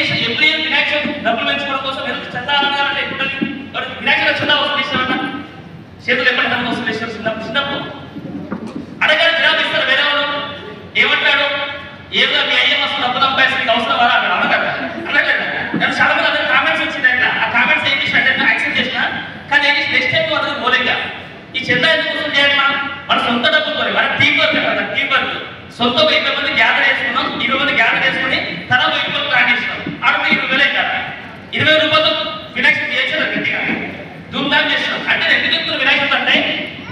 చేసి every year Vinayaka Chavithi డబ్బులు పెంచుకోవడం కోసం ఎందుకు చందా అడగాలంటే ఇప్పుడు వినాయక చవితి చందా వసూలు చేసేవాళ్ళ చేతులు ఎప్పటి డబ్బులు వసూలు చేసేవారు చిన్నప్పుడు అడగాలి జవాబు ఇస్తారు వేరే వాళ్ళు ఏమంటాడు ఏదో మీ అయ్యే వస్తుంది డబ్బులు సంపాదించడానికి అవసరం వరా అన్నాడు అనగట అనట్లేదు నేను చాలా మంది అందరూ కామెంట్స్ వచ్చిందంట ఆ కామెంట్స్ ఏం చేసినట్టు యాక్సెప్ట్ చేసిన కానీ ఏం నెక్స్ట్ టైం అందరూ పోలేక ఈ చందా ఎందుకు వసూలు చేయాలి మన సొంత డబ్బులతో మన టీం వర్క్ కదా టీం వర్క్ సొంత 20 మంది గ్యాదర్ చేసుకున్నాం 20 మంది గ్యాదర్ చేసుకుని తన 20 మంది ప్లాన్ చేసినాం ఆడపై 20,000 కదా 20 రూపాయలతో వినాయక చవితి చేశారు గట్టిగా ధూమ్ధామ్ చేసినాం అంటే ఎందుకు చెప్తున్న వినాయక చవితి అంటే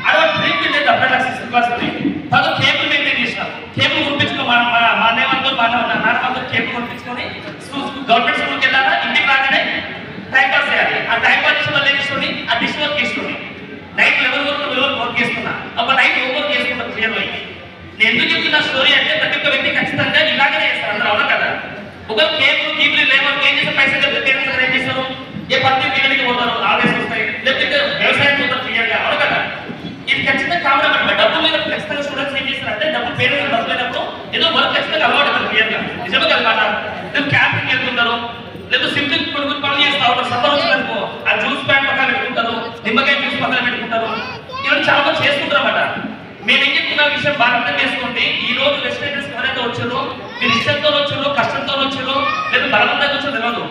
అరవై డ్రీమ్ బిల్డ్ డబ్బులు వస్తుంది తర్వాత కేబుల్ మెయింటైన్ చేసినాం కేబుల్ కొనిపించుకో మా అన్నయ్యతో మా నాన్నతో కేబుల్ కొనిపించుకొని గవర్నమెంట్ స్కూల్కి వెళ్ళాలా ఇంటికి రాగానే టైం పాస్ చేయాలి ఆ టైం పాస్ చేసి మళ్ళీ తీసుకొని ఆ డిష్ వర్క్ చేసుకొని నైట్ లెవెల్ వర్క్ చేసుకున్నా అప్పుడు నైట్ హోమ్ వర్క్ చేసుకుంటాం క్లియర్ అయ్యి నేను ఎందుకు చెప్తున్న స్టోరీ అంటే ప్రతి ఒక్క వ్యక్తి ఖచ్చితంగా ఇలాగనే చేస్తారు అందరూ అవునా కదా ఒక కేబుల్ కీబుల్ లేవర్ ఏం చేస్తే పైసలు పేరెంట్స్ ఏం చేస్తారు ఏ పత్తి పిల్లలకి పోతారు ఆవేశం వస్తాయి లేకపోతే వ్యవసాయం పోతారు క్లియర్గా అవును కదా ఇది ఖచ్చితంగా కామన్ అనమాట డబ్బులు మీద ఖచ్చితంగా స్టూడెంట్స్ ఏం చేస్తారంటే డబ్బులు పేరెంట్స్ డబ్బులు లేనప్పుడు ఏదో వర్క్ ఖచ్చితంగా అలవాటు అవుతారు క్లియర్గా నిజమే కదమాట లేదు క్యాంపింగ్ వెళ్తుంటారు లేదు సింపుల్ కొన్ని పనులు చేస్తా ఉంటారు సఫర్ వచ్చిందనుకో ఆ జ్యూస్ ప్యాన్ పక్కన పెట్టుకుంటారు నిమ్మకాయ జ్యూస్ పక్కన పెట్టుకుంటారు ఇవన్నీ చాలా మంది చేసుకుంటారు అన్నమాట మేము ఏం చెప్తున్న విషయం బాగా అర్థం చేసుకోండి ఈ రోజు రెస్టారెంట్స్ ఎవరైతే వచ్చారో మీరు ఇష్టంతో వచ్చారో కష్టంతో వచ్చారో లేదా బలవంతంగా వచ్చారో తెలియదు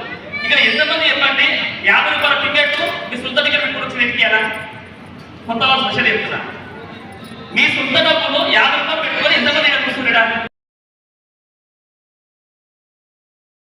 ఇక్కడ ఎంతమంది చెప్పండి 50 రూపాయల టికెట్ మీ సొంత టికెట్ పెట్టుకుని వచ్చి వెతికారా కొంత స్పెషల్ చెప్తున్నా మీ సొంత డబ్బులు 50 రూపాయలు పెట్టుకొని ఎంతమంది ఇక్కడ కూర్చుంటాడా